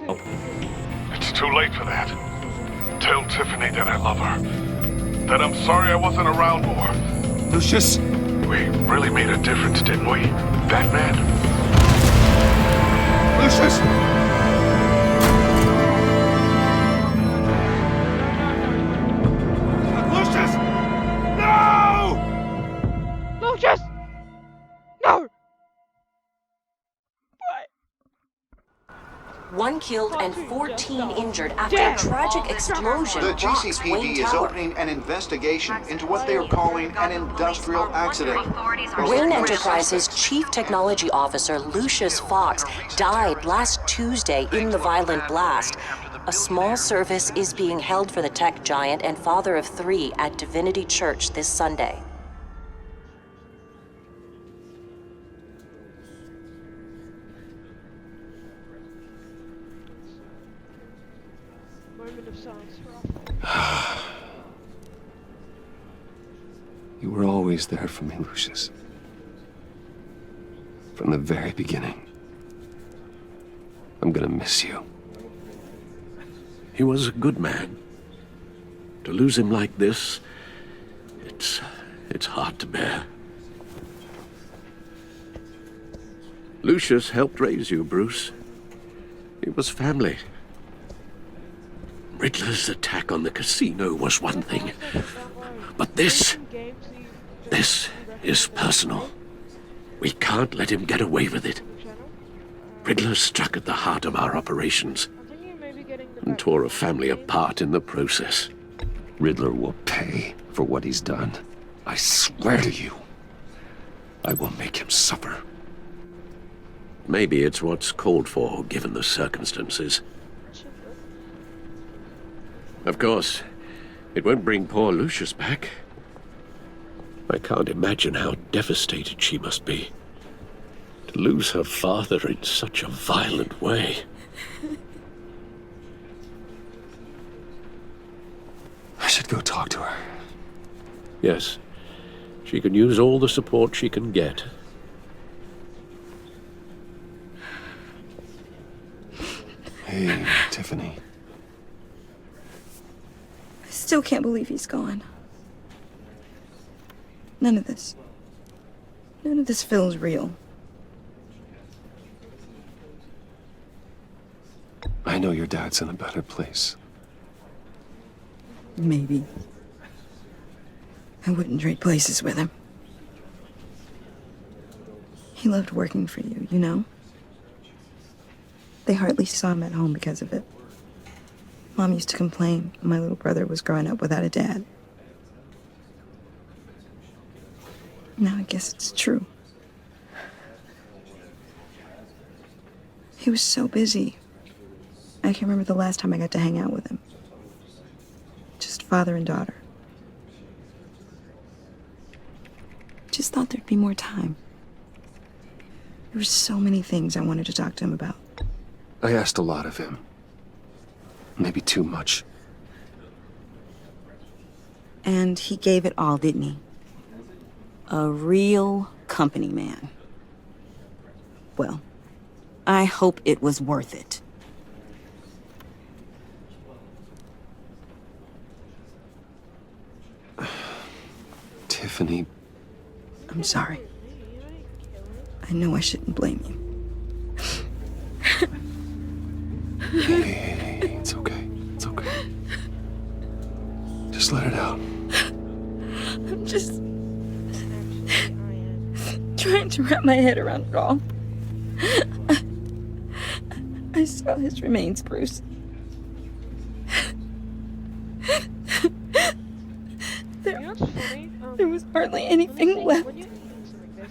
Oh. It's too late for that. Tell Tiffany that I love her. That I'm sorry I wasn't around more. Lucius! We really made a difference, didn't we? Batman? Lucius! Lucius! No! Lucius! No! One killed and 14 injured after a tragic explosion The rocks Wayne GCPD is Tower. opening an investigation into what they are calling an industrial accident. Wayne Enterprises Chief Technology Officer Lucius Fox died last Tuesday in the violent blast. A small service is being held for the tech giant and father of 3 at Divinity Church this Sunday. Moment of silence for You were always there for me, Lucius. From the very beginning. I'm gonna miss you. He was a good man. To lose him like this, it's hard to bear. Lucius helped raise you, Bruce. It was family. Riddler's attack on the casino was one thing, but this is personal. We can't let him get away with it. Riddler struck at the heart of our operations and tore a family apart in the process. Riddler will pay for what he's done. I swear to you. I will make him suffer. Maybe it's what's called for, given the circumstances. Of course, it won't bring poor Lucius back. I can't imagine how devastated she must be. To lose her father in such a violent way. I should go talk to her. Yes, she can use all the support she can get. Hey, Tiffany. I still can't believe he's gone. None of this feels real. I know your dad's in a better place. Maybe. I wouldn't trade places with him. He loved working for you, you know? They hardly saw him at home because of it. Mom used to complain my little brother was growing up without a dad. Now I guess it's true. He was so busy. I can't remember the last time I got to hang out with him. Just father and daughter. Just thought there'd be more time. There were so many things I wanted to talk to him about. I asked a lot of him. Maybe too much. And he gave it all, didn't he? A real company man. Well, I hope it was worth it. Tiffany. I'm sorry. I know I shouldn't blame you. Hey, it's okay. It's okay. Just let it out. I'm just trying to wrap my head around it all. I saw his remains, Bruce. There was hardly anything left. When you're eating something, they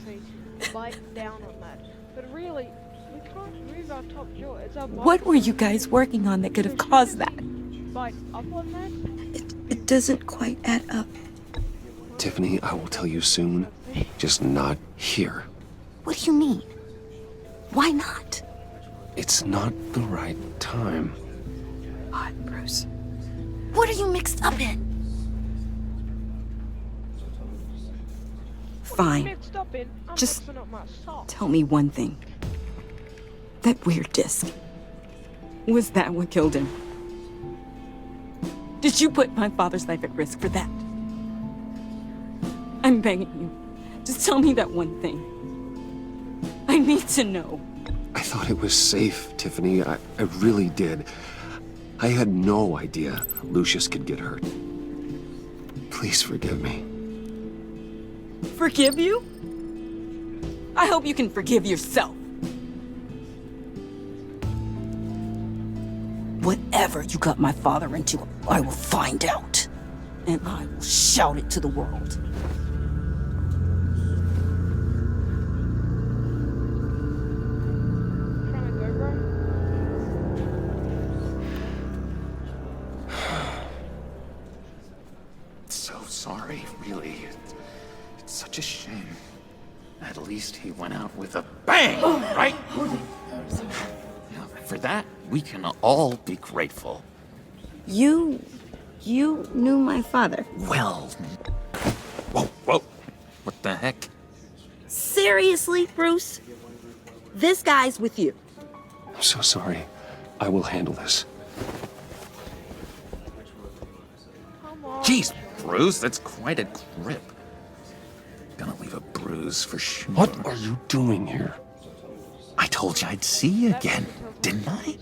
say bite down on that. But really, we can't move our top jaw. It's our What were you guys working on that could have caused that? bite up on that. It doesn't quite add up. Tiffany, I will tell you soon. Just not here. What do you mean? Why not? It's not the right time. Odd, Bruce. What are you mixed up in? Fine. Mixed up in. I'm Just mixing up my sauce. tell me one thing. That weird disc. Was that what killed him? Did you put my father's life at risk for that? I'm begging you. Just tell me that one thing. I need to know. I thought it was safe, Tiffany. I really did. I had no idea Lucius could get hurt. Please forgive me. Forgive you? I hope you can forgive yourself. Whatever you got my father into, I will find out. And I will shout it to the world. Trying to go, bro? So sorry, really. It's such a shame. At least he went out with a bang, right? Now, for that, we can all be grateful. You knew my father. Well... Whoa. What the heck? Seriously, Bruce? This guy's with you. I'm so sorry. I will handle this. Come on. Jeez, Bruce, that's quite a grip. Gonna leave a bruise for sure. What are you doing here? I told you I'd see you again, didn't I?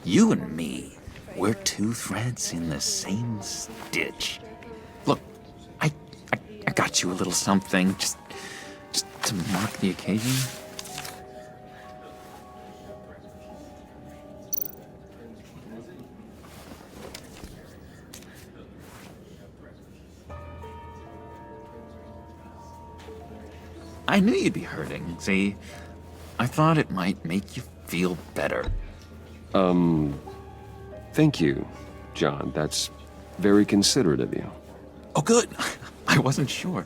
You and me, we're two threads in the same stitch. Look, I got you a little something, just to mark the occasion. I knew you'd be hurting, see? I thought it might make you feel better. Thank you, John. That's very considerate of you. Oh, good. I wasn't sure.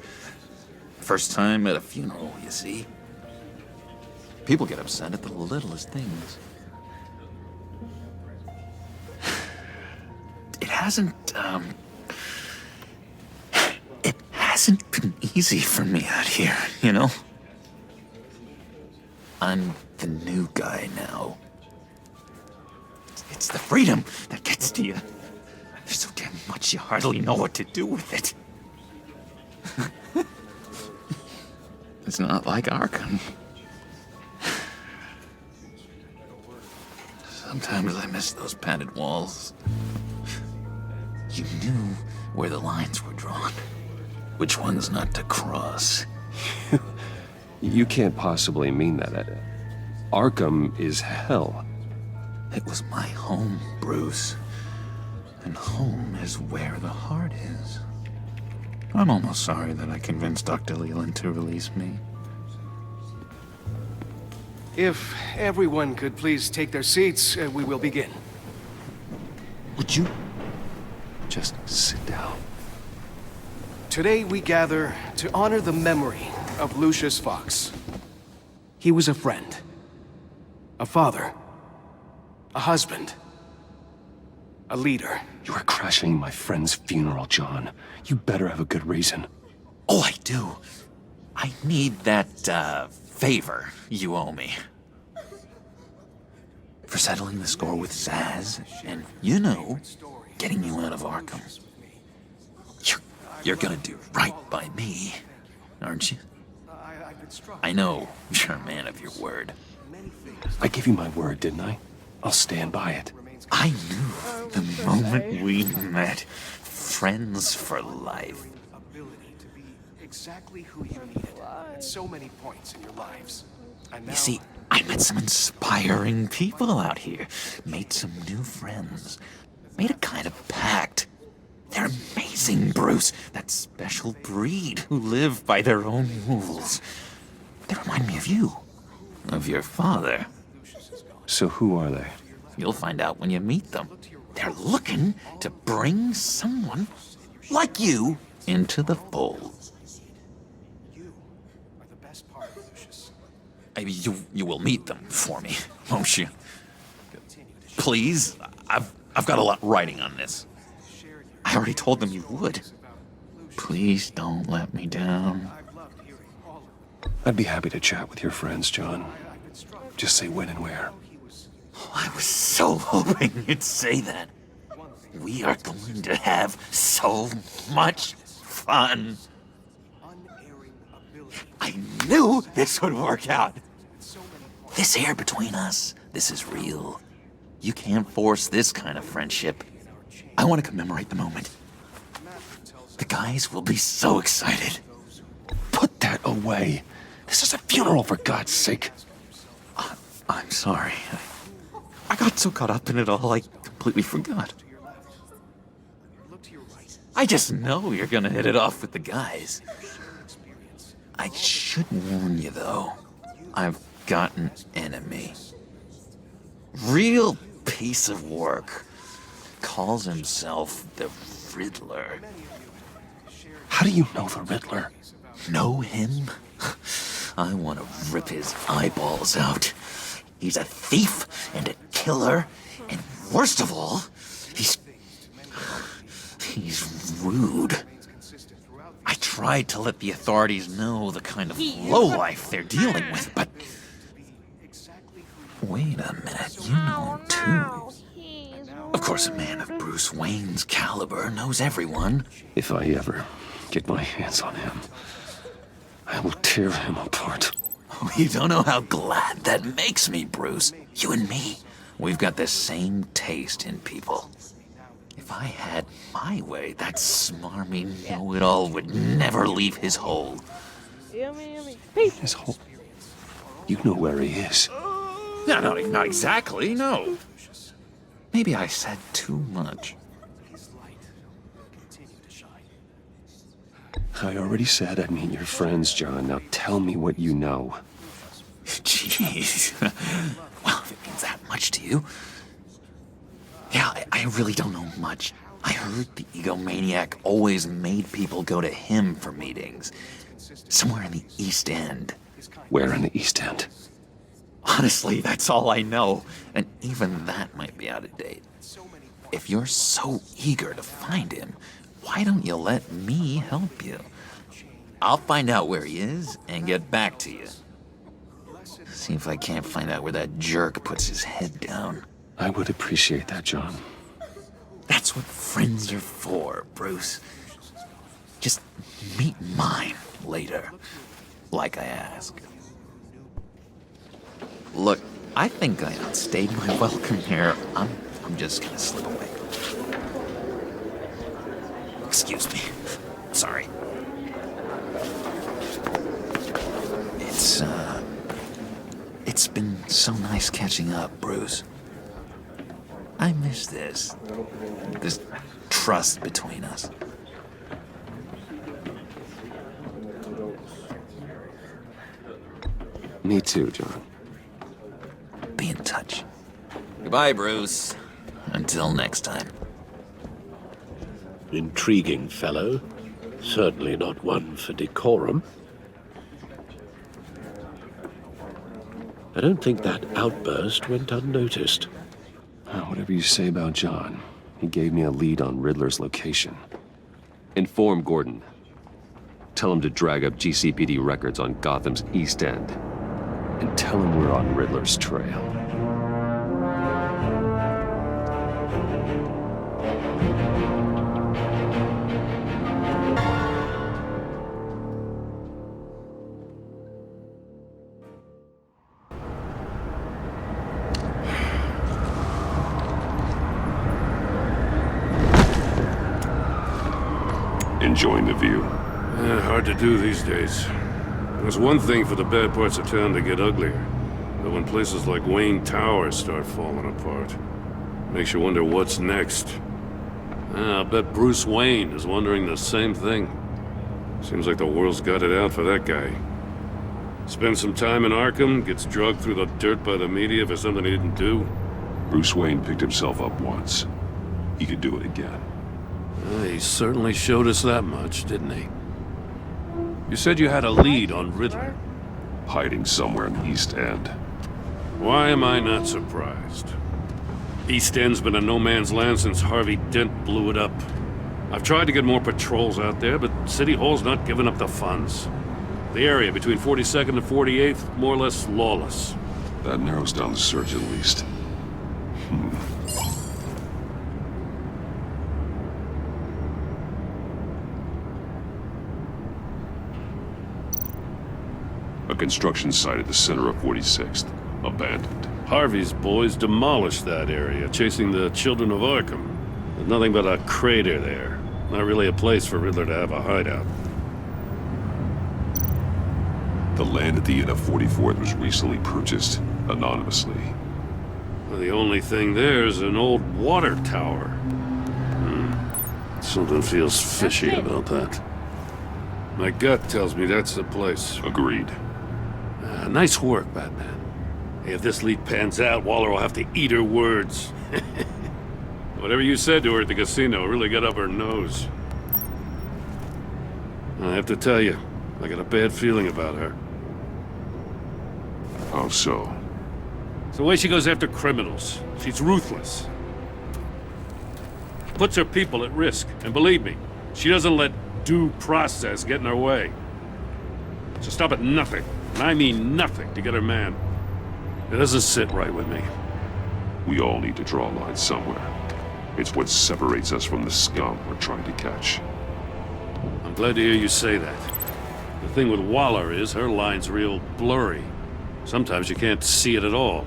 First time at a funeral, you see. People get upset at the littlest things. It hasn't been easy for me out here, you know? I'm the new guy now. It's the freedom that gets to you. There's so damn much you hardly know what to do with it. It's not like Arkham. Sometimes I miss those padded walls. You knew where the lines were drawn. Which ones not to cross. You can't possibly mean that. Arkham is hell. It was my home, Bruce. And home is where the heart is. I'm almost sorry that I convinced Dr. Leland to release me. If everyone could please take their seats, we will begin. Would you just sit down? Today we gather to honor the memory of Lucius Fox. He was a friend, a father, a husband, a leader. You are crashing my friend's funeral, John. You better have a good reason. Oh, I do. I need that, favor you owe me. For settling the score with Zsasz, and, you know, getting you out of Arkham. You're gonna do right by me, aren't you? I know you're a man of your word. I gave you my word, didn't I? I'll stand by it. I knew the moment we met. Friends for life. Ability to be exactly who you needed at so many points in your lives. And now, You see, I met some inspiring people out here. Made some new friends. Made a kind of pact. They're amazing, Bruce. That special breed who live by their own rules. They remind me of you. Of your father. So who are they? You'll find out when you meet them. They're looking to bring someone like you into the fold. you are the best part of Lucius. You will meet them for me, won't you? Please, I've got a lot writing on this. I already told them you would. Please don't let me down. I'd be happy to chat with your friends, John. Just say when and where. I was so hoping you'd say that. We are going to have so much fun. I knew this would work out. This air between us, this is real. You can't force this kind of friendship. I want to commemorate the moment. The guys will be so excited. Put that away. This is a funeral, for God's sake. I'm sorry. I got so caught up in it all, I completely forgot. I just know you're gonna hit it off with the guys. I should warn you, though. I've got an enemy. Real piece of work. Calls himself the Riddler. How do you know the Riddler? Know him? I want to rip his eyeballs out. He's a thief and a killer, and worst of all, he's rude. I tried to let the authorities know the kind of lowlife they're dealing with, but... Wait a minute, you know him too. Of course, a man of Bruce Wayne's caliber knows everyone. If I ever get my hands on him, I will tear him apart. Oh, you don't know how glad that makes me, Bruce. You and me, we've got the same taste in people. If I had my way, that smarmy know-it-all would never leave his hole. Yummy, yummy. Peace. His whole... You know where he is. No, not exactly, no. Maybe I said too much. I already said I'd meet your friends, John. Now tell me what you know. Jeez. Well, if it means that much to you. Yeah, I really don't know much. I heard the egomaniac always made people go to him for meetings. Somewhere in the East End. Where in the East End? Honestly, that's all I know. And even that might be out of date. If you're so eager to find him, why don't you let me help you? I'll find out where he is and get back to you. See if I can't find out where that jerk puts his head down. I would appreciate that, John. That's what friends are for, Bruce. Just meet mine later, like I asked. Look, I think I outstayed my welcome here. I'm just gonna slip away. Excuse me. Sorry. It's been so nice catching up, Bruce. I miss this trust between us. Me too, John. Be in touch. Goodbye, Bruce. Until next time. Intriguing fellow. Certainly not one for decorum. I don't think that outburst went unnoticed. Whatever you say about John, he gave me a lead on Riddler's location. Inform Gordon. Tell him to drag up GCPD records on Gotham's East End. And tell him we're on Riddler's trail. Enjoying the view? Hard to do these days. There's one thing for the bad parts of town to get uglier. But when places like Wayne Tower start falling apart, makes you wonder what's next. I'll bet Bruce Wayne is wondering the same thing. Seems like the world's got it out for that guy. Spends some time in Arkham, gets drugged through the dirt by the media for something he didn't do. Bruce Wayne picked himself up once. He could do it again. He certainly showed us that much, didn't he? You said you had a lead on Riddler. Hiding somewhere in the East End. Why am I not surprised? East End's been a no-man's land since Harvey Dent blew it up. I've tried to get more patrols out there, but City Hall's not giving up the funds. The area between 42nd and 48th, more or less lawless. That narrows down the search at least. A construction site at the center of 46th. Abandoned. Harvey's boys demolished that area, chasing the children of Arkham. There's nothing but a crater there. Not really a place for Riddler to have a hideout. The land at the end of 44th was recently purchased, anonymously. Well, the only thing there is an old water tower. Something feels fishy about that. My gut tells me that's the place. Agreed. Nice work, Batman. Hey, if this lead pans out, Waller will have to eat her words. Whatever you said to her at the casino really got up her nose. I have to tell you, I got a bad feeling about her. How so? It's the way she goes after criminals. She's ruthless. Puts her people at risk. And believe me, she doesn't let due process get in her way. She'll stop at nothing, and I mean nothing, to get her man. It doesn't sit right with me. We all need to draw a line somewhere. It's what separates us from the scum we're trying to catch. I'm glad to hear you say that. The thing with Waller is her line's real blurry. Sometimes you can't see it at all.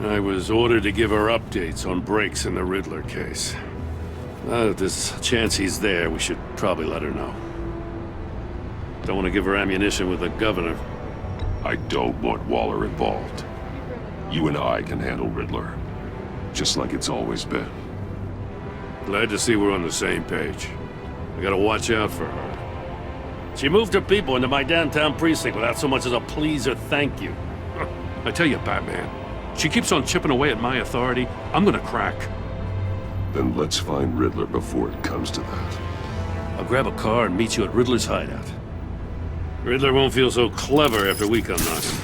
I was ordered to give her updates on breaks in the Riddler case. If there's a chance he's there, we should probably let her know. Don't want to give her ammunition with the governor. I don't want Waller involved. You and I can handle Riddler. Just like it's always been. Glad to see we're on the same page. I gotta watch out for her. She moved her people into my downtown precinct without so much as a please or thank you. I tell you, Batman, she keeps on chipping away at my authority. I'm gonna crack. Then let's find Riddler before it comes to that. I'll grab a car and meet you at Riddler's hideout. Riddler won't feel so clever after we come knocking.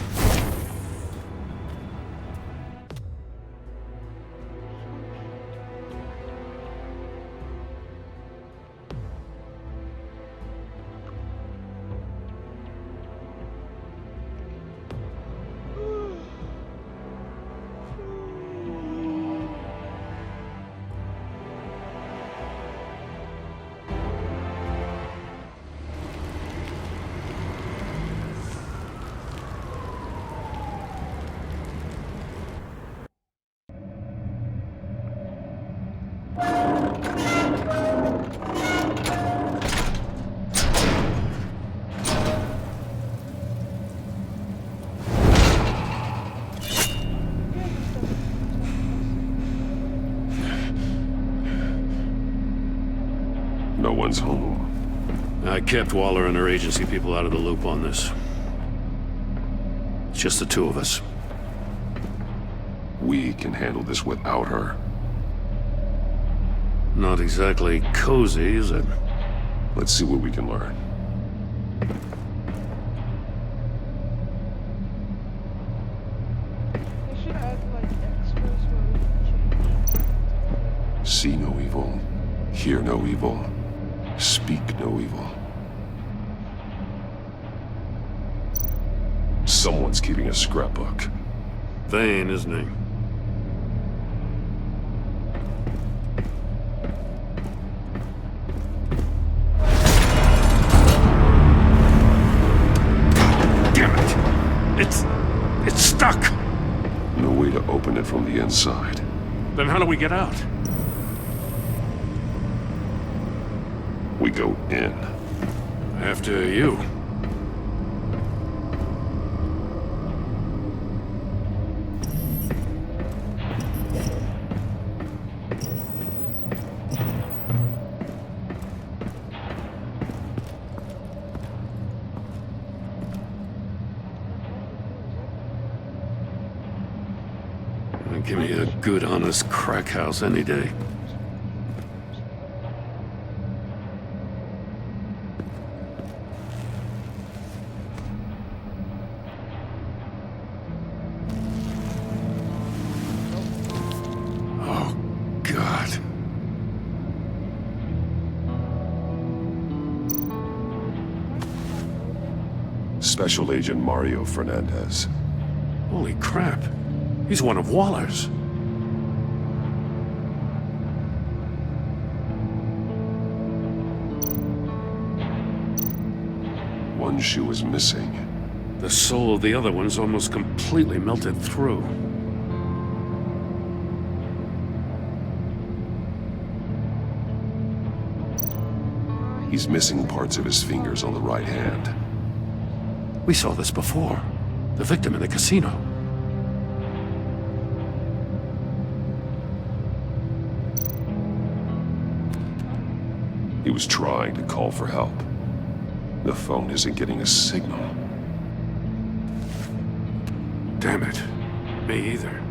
No one's home. I kept Waller and her agency people out of the loop on this. It's just the two of us. We can handle this without her. Not exactly cozy, is it? Let's see what we can learn. They should add like extras where we can change. See no evil. Hear no evil. Speak no evil. Someone's keeping a scrapbook. Vane, isn't he? Damn it! It's stuck! No way to open it from the inside. Then how do we get out? We go in. After you. Give me a good, honest crack house any day. Oh, God. Special Agent Mario Fernandez. Holy crap. He's one of Waller's. One shoe is missing. The soul of the other one's almost completely melted through. He's missing parts of his fingers on the right hand. We saw this before. The victim in the casino. He was trying to call for help. The phone isn't getting a signal. Damn it. Me either.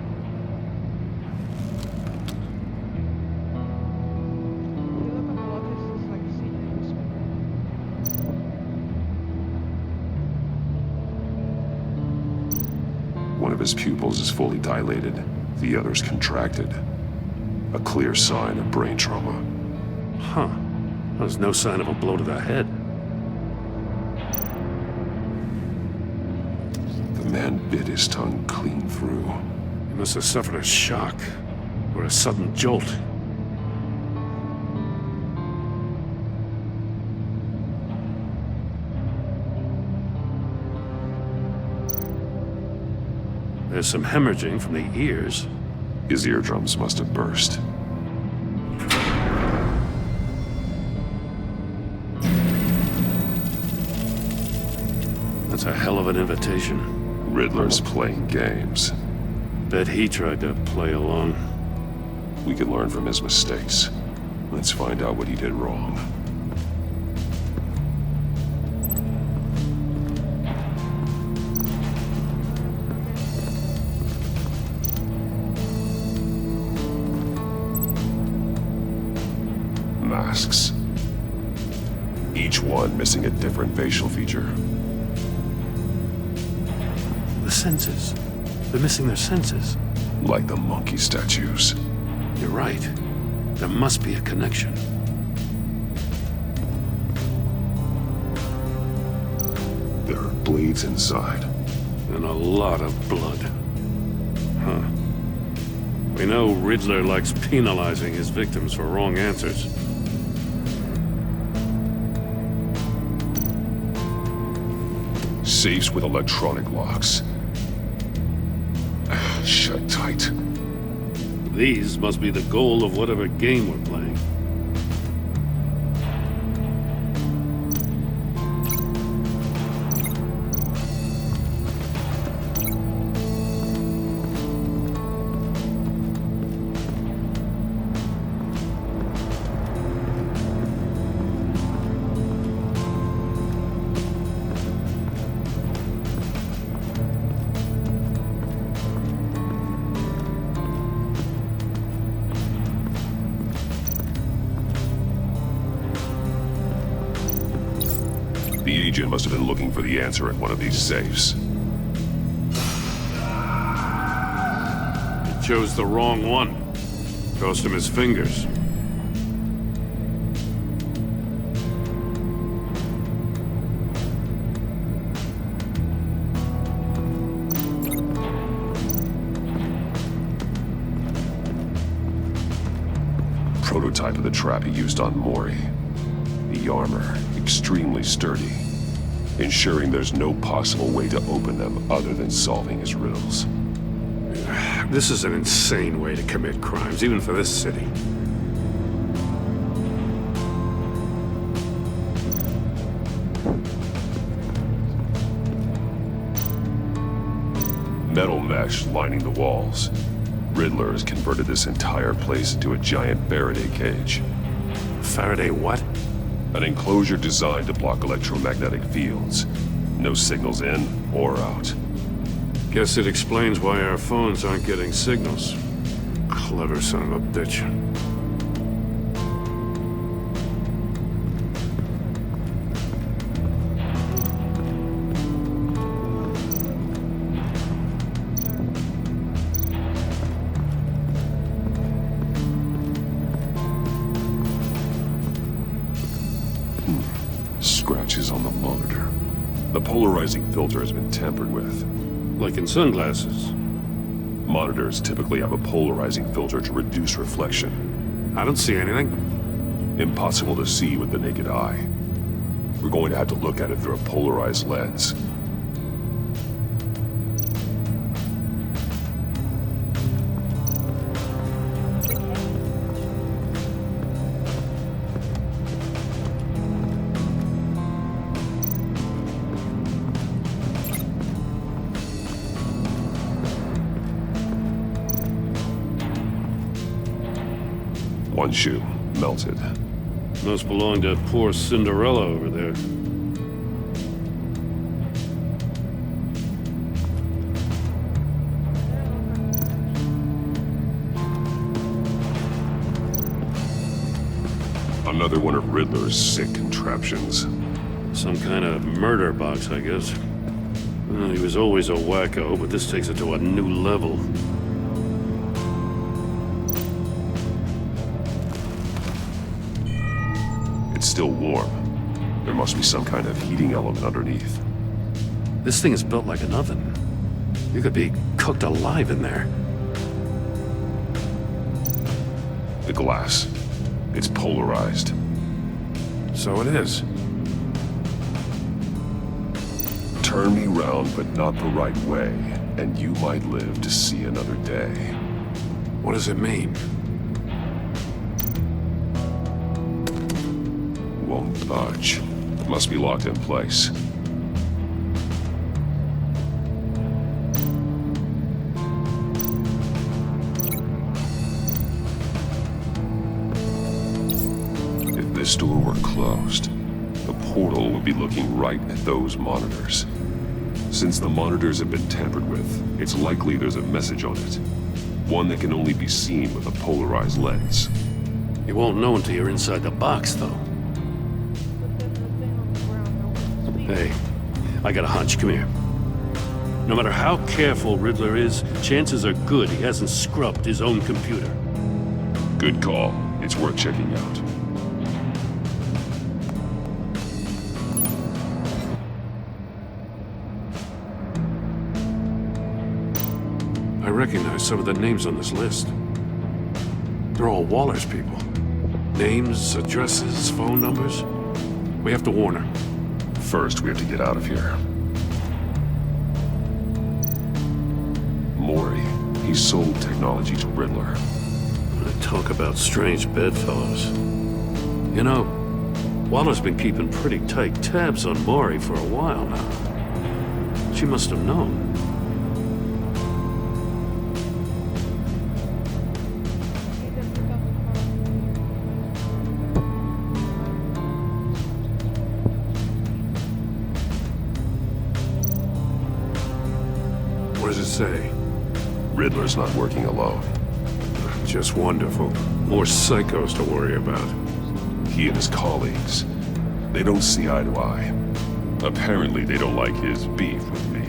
You look up a lot, this is like a secret. One of his pupils is fully dilated. The other's contracted. A clear sign of brain trauma. Huh. There's no sign of a blow to the head. The man bit his tongue clean through. He must have suffered a shock. Or a sudden jolt. There's some hemorrhaging from the ears. His eardrums must have burst. That's a hell of an invitation. Riddler's playing games. Bet he tried to play along. We can learn from his mistakes. Let's find out what he did wrong. Masks. Each one missing a different facial feature. The senses. They're missing their senses. Like the monkey statues. You're right. There must be a connection. There are blades inside. And a lot of blood. Huh. We know Riddler likes penalizing his victims for wrong answers. Safes with electronic locks. Shut tight. These must be the goal of whatever game we're playing. The agent must have been looking for the answer at one of these safes. He chose the wrong one. Cost him his fingers. Prototype of the trap he used on Mori. The armor, extremely sturdy, ensuring there's no possible way to open them other than solving his riddles. This is an insane way to commit crimes, even for this city. Metal mesh lining the walls. Riddler has converted this entire place into a giant Faraday cage. Faraday what? An enclosure designed to block electromagnetic fields. No signals in or out. Guess it explains why our phones aren't getting signals. Clever son of a bitch. Scratches on the monitor. The polarizing filter has been tampered with. Like in sunglasses. Monitors typically have a polarizing filter to reduce reflection. I don't see anything. Impossible to see with the naked eye. We're going to have to look at it through a polarized lens. One shoe, melted. Must belong to poor Cinderella over there. Another one of Riddler's sick contraptions. Some kind of murder box, I guess. Well, he was always a wacko, but this takes it to a new level. It's still warm. There must be some kind of heating element underneath. This thing is built like an oven. You could be cooked alive in there. The glass. It's polarized. So it is. Turn me round, but not the right way, and you might live to see another day. What does it mean? Won't budge. Must be locked in place. If this door were closed, the portal would be looking right at those monitors. Since the monitors have been tampered with, it's likely there's a message on it. One that can only be seen with a polarized lens. You won't know until you're inside the box, though. Hey, I got a hunch. Come here. No matter how careful Riddler is, chances are good he hasn't scrubbed his own computer. Good call. It's worth checking out. I recognize some of the names on this list. They're all Waller's people. Names, addresses, phone numbers. We have to warn her. First, we have to get out of here. Mori, he sold technology to Riddler. Talk about strange bedfellows. You know, Waller's been keeping pretty tight tabs on Mori for a while now. She must have known. What does it say? Riddler's not working alone. Just wonderful. More psychos to worry about. He and his colleagues, they don't see eye to eye. Apparently, they don't like his beef with me.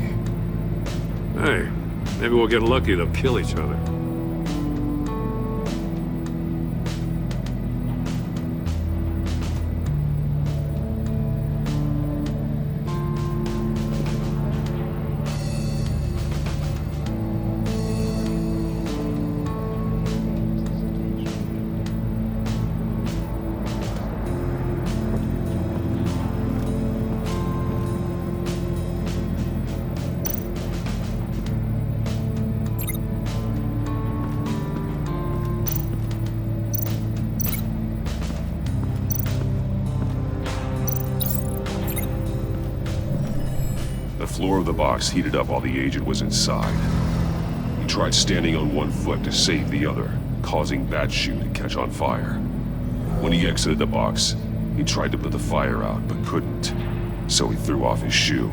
Hey, maybe we'll get lucky to kill each other. The floor of the box heated up while the agent was inside. He tried standing on one foot to save the other, causing that shoe to catch on fire. When he exited the box, he tried to put the fire out, but couldn't, so he threw off his shoe.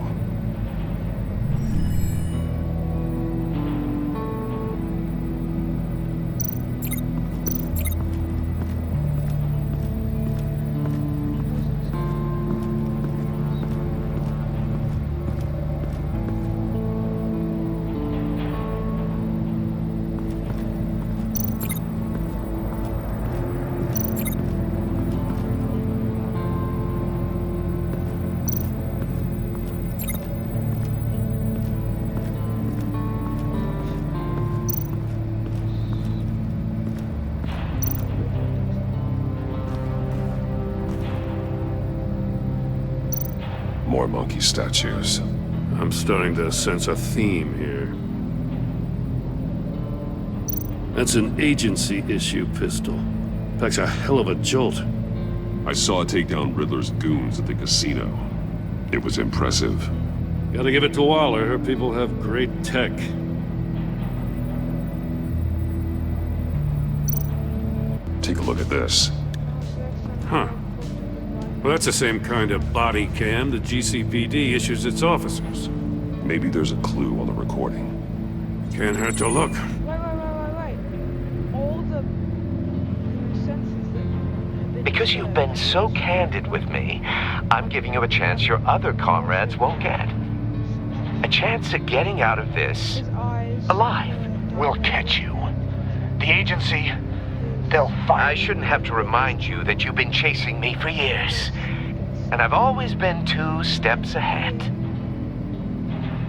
more monkey statues. I'm starting to sense a theme here. That's an agency issue pistol. Packs a hell of a jolt. I saw it take down Riddler's goons at the casino. It was impressive. Gotta give it to Waller. Her people have great tech. Take a look at this. Huh. Well, that's the same kind of body cam the GCPD issues its officers. Maybe there's a clue on the recording. Can't hurt to look. Wait. All the senses that have been Because you've been so candid with me, I'm giving you a chance your other comrades won't get. A chance at getting out of this his eyes. alive. We'll catch you. The agency, they'll find I shouldn't have to remind you that you've been chasing me for years. And I've always been 2 steps ahead.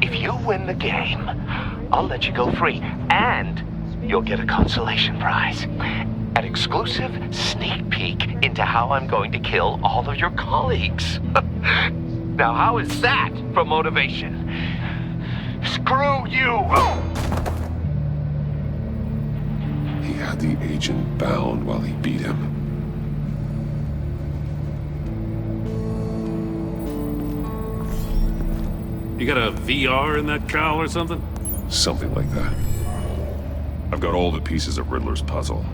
If you win the game, I'll let you go free. And you'll get a consolation prize. An exclusive sneak peek into how I'm going to kill all of your colleagues. Now, how is that for motivation? Screw you! He had the agent bound while he beat him. You got a VR in that cowl or something? Something like that. I've got all the pieces of Riddler's puzzle.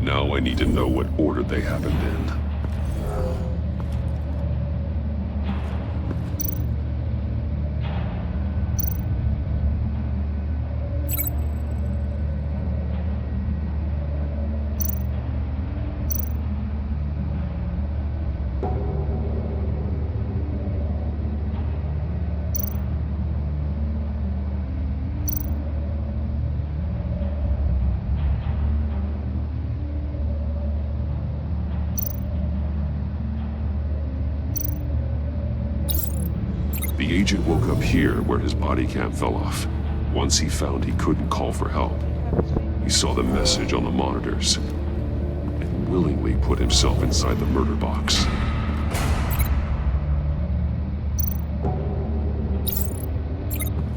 Now I need to know what order they happened in. The agent woke up here where his body cam fell off. Once he found he couldn't call for help, he saw the message on the monitors and willingly put himself inside the murder box.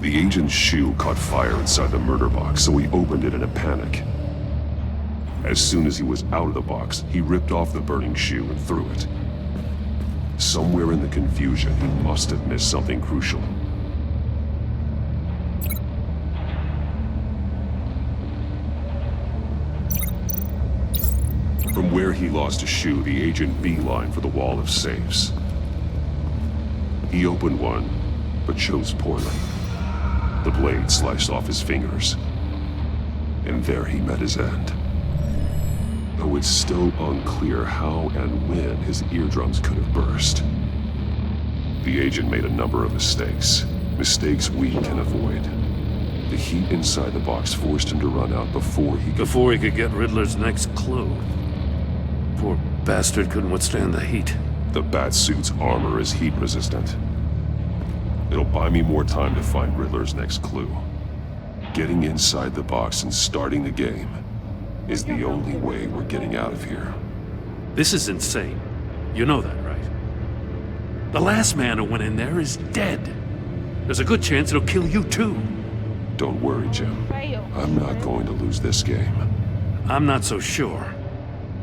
The agent's shoe caught fire inside the murder box, so he opened it in a panic. As soon as he was out of the box, he ripped off the burning shoe and threw it. Somewhere in the confusion, he must have missed something crucial. From where he lost a shoe, the agent beelined for the wall of safes. He opened one, but chose poorly. The blade sliced off his fingers. And there he met his end. Though it's still unclear how and when his eardrums could have burst. The agent made a number of mistakes. Mistakes we can avoid. The heat inside the box forced him to run out before he could get Riddler's next clue. Poor bastard couldn't withstand the heat. The Batsuit's armor is heat resistant. It'll buy me more time to find Riddler's next clue. Getting inside the box and starting the game is the only way we're getting out of here. This is insane. You know that, right? The last man who went in there is dead. There's a good chance it'll kill you too. Don't worry, Jim. I'm not going to lose this game. I'm not so sure.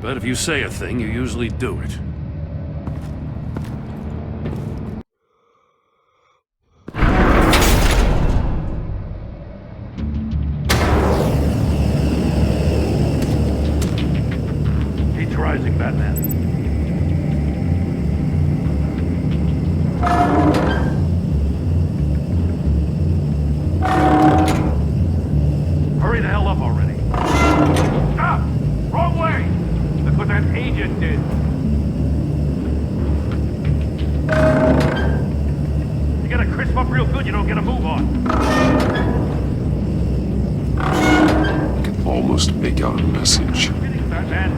But if you say a thing, you usually do it. He's rising, Batman. Hurry the hell up already. Stop! Wrong way! That's what that agent did. You gotta crisp up real good, you don't get a move on. I can almost make out a message. Batman.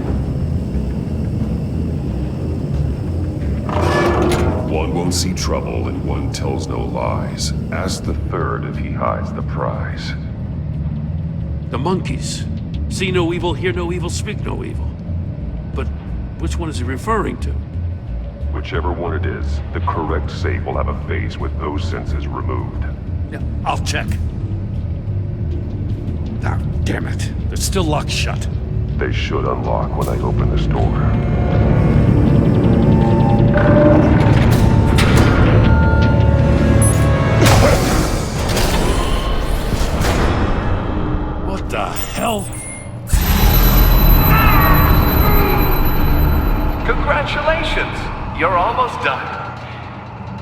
One won't see trouble and one tells no lies. Ask the third if he hides the prize. The monkeys. See no evil, hear no evil, speak no evil. But which one is he referring to? Whichever one it is, the correct safe will have a face with those sensors removed. Yeah, I'll check. Ah, damn it. They're still locked shut. They should unlock when I open this door. What the hell? Congratulations! You're almost done.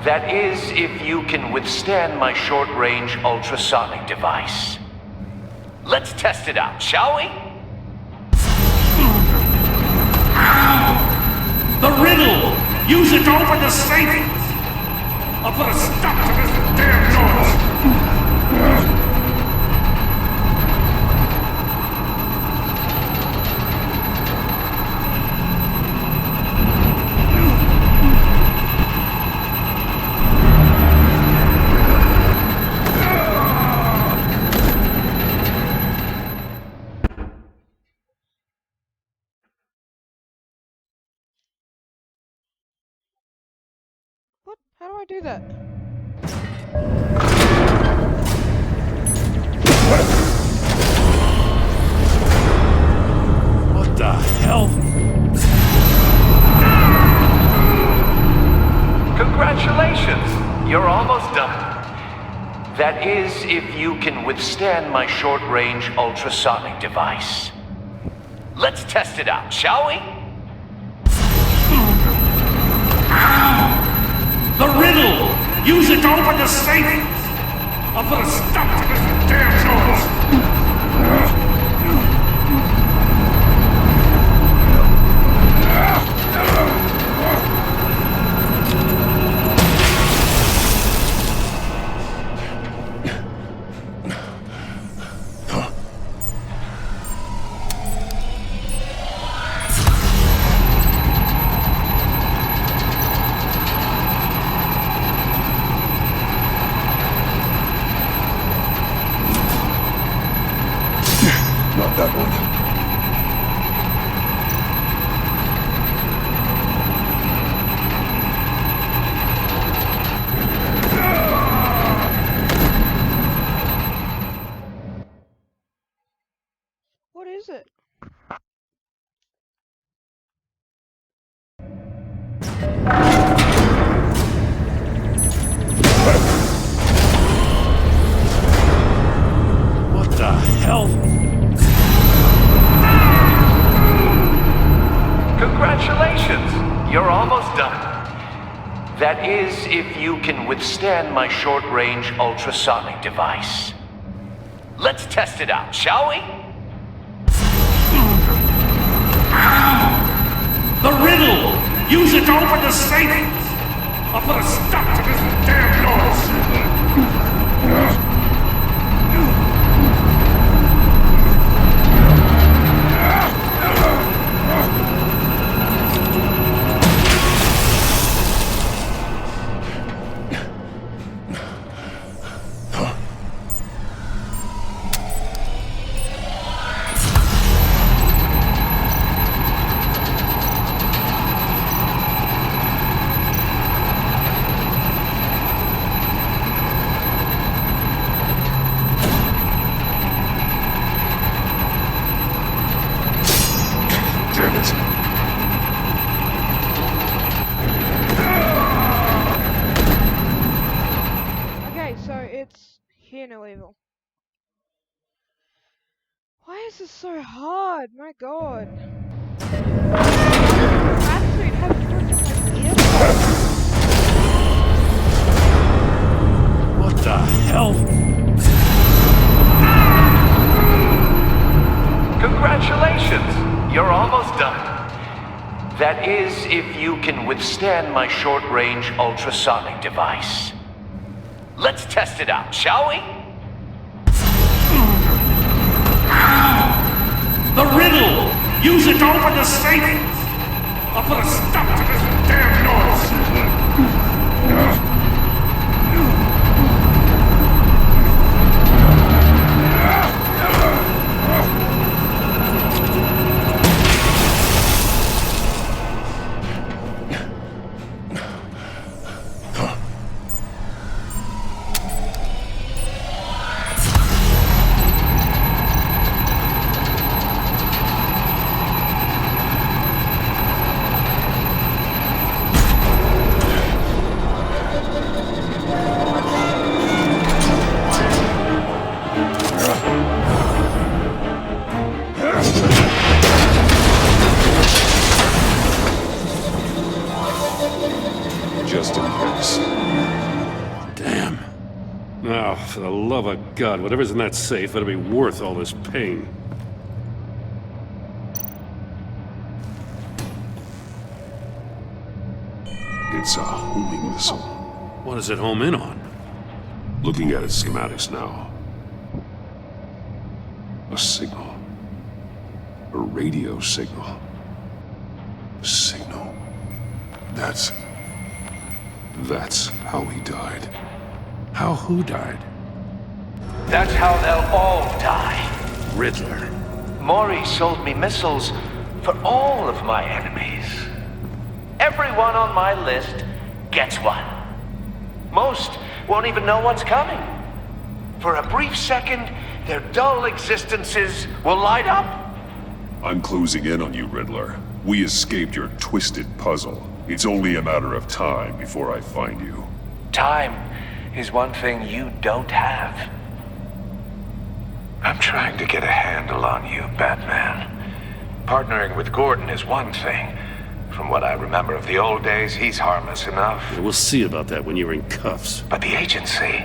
That is, if you can withstand my short-range ultrasonic device. Let's test it out, shall we? The riddle! Use it to open the safe! I'll put a stop to this damn noise! What? How do I do that? What the hell? Congratulations! You're almost done. That is, if you can withstand my short-range ultrasonic device. Let's test it out, shall we? The riddle! Use it to open the safe! I'll put a stop to this damn noise! Not that one. What is it? What the hell? Congratulations! You're almost done. That is, if you can withstand my short-range ultrasonic device. Let's test it out, shall we? The riddle! Use it to open the safe! I'll put a stop to this damn noise! Damn it. Okay, so it's Hear No Evil. Why is this so hard? My god. Matsuit has freaking earphones. What the hell? Congratulations! You're almost done. That is, if you can withstand my short-range ultrasonic device. Let's test it out, shall we? The riddle! Use it to open the safe! I'll put a stop to this damn noise! Now, for the love of God, whatever's in that safe better be worth all this pain. It's a homing missile. What does it home in on? Looking at its schematics now. A signal. A radio signal. A signal. That's how he died. How who died? That's how they'll all die. Riddler. Maury sold me missiles for all of my enemies. Everyone on my list gets one. Most won't even know what's coming. For a brief second, their dull existences will light up. I'm closing in on you, Riddler. We escaped your twisted puzzle. It's only a matter of time before I find you. Time is one thing you don't have. I'm trying to get a handle on you, Batman. Partnering with Gordon is one thing. From what I remember of the old days, he's harmless enough. Yeah, we'll see about that when you're in cuffs. But the agency,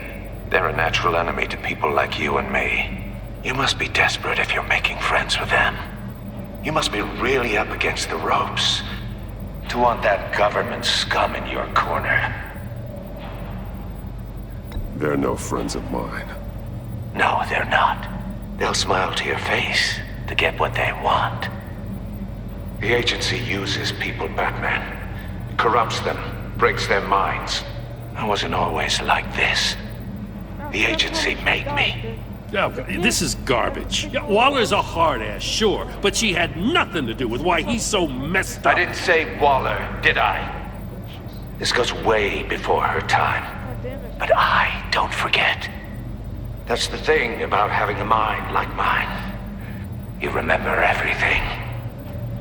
they're a natural enemy to people like you and me. You must be desperate if you're making friends with them. You must be really up against the ropes to want that government scum in your corner. They're no friends of mine. No, they're not. They'll smile to your face to get what they want. The agency uses people, Batman. Corrupts them, breaks their minds. I wasn't always like this. The agency made me. Oh, this is garbage. Yeah, Waller's a hard-ass, sure, but she had nothing to do with why he's so messed up. I didn't say Waller, did I? This goes way before her time. But I don't forget. That's the thing about having a mind like mine. You remember everything.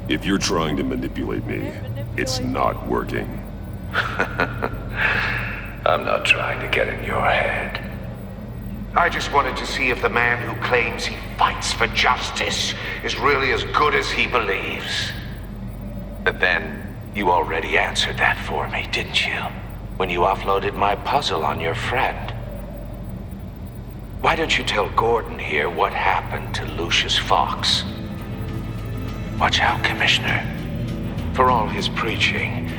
If you're trying to manipulate me, it's not working. I'm not trying to get in your head. I just wanted to see if the man who claims he fights for justice is really as good as he believes. But then, you already answered that for me, didn't you? When you offloaded my puzzle on your friend. Why don't you tell Gordon here what happened to Lucius Fox? Watch out, Commissioner. For all his preaching,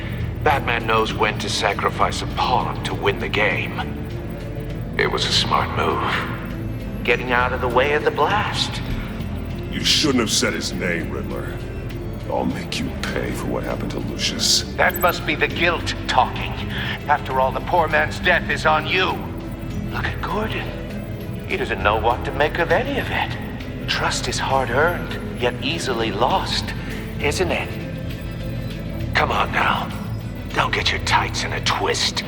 Batman knows when to sacrifice a pawn to win the game. It was a smart move. Getting out of the way of the blast. You shouldn't have said his name, Riddler. I'll make you pay for what happened to Lucius. That must be the guilt talking. After all, the poor man's death is on you. Look at Gordon. He doesn't know what to make of any of it. Trust is hard-earned, yet easily lost, isn't it? Come on now. Don't get your tights in a twist.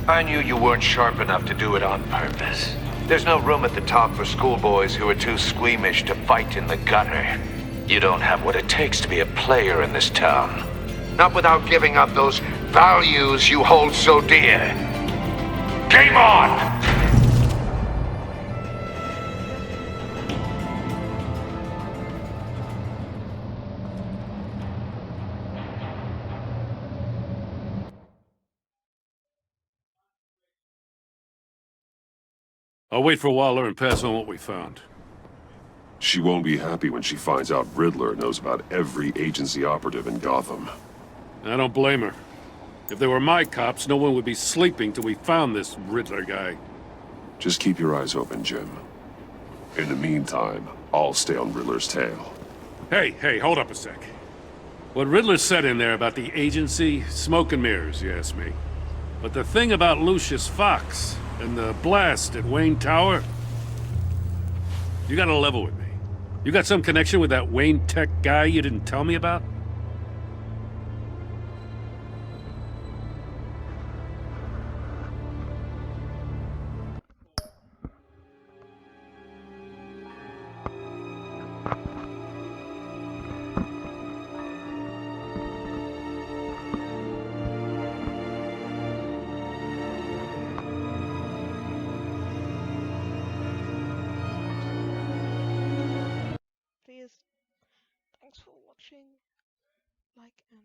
I knew you weren't sharp enough to do it on purpose. There's no room at the top for schoolboys who are too squeamish to fight in the gutter. You don't have what it takes to be a player in this town. Not without giving up those values you hold so dear. Game on! I'll wait for Waller and pass on what we found. She won't be happy when she finds out Riddler knows about every agency operative in Gotham. I don't blame her. If they were my cops, no one would be sleeping till we found this Riddler guy. Just keep your eyes open, Jim. In the meantime, I'll stay on Riddler's tail. Hey, hold up a sec. What Riddler said in there about the agency, smoke and mirrors, you ask me. But the thing about Lucius Fox and the blast at Wayne Tower, you gotta level with me. You got some connection with that Wayne Tech guy you didn't tell me about? Please, thanks for watching. Like and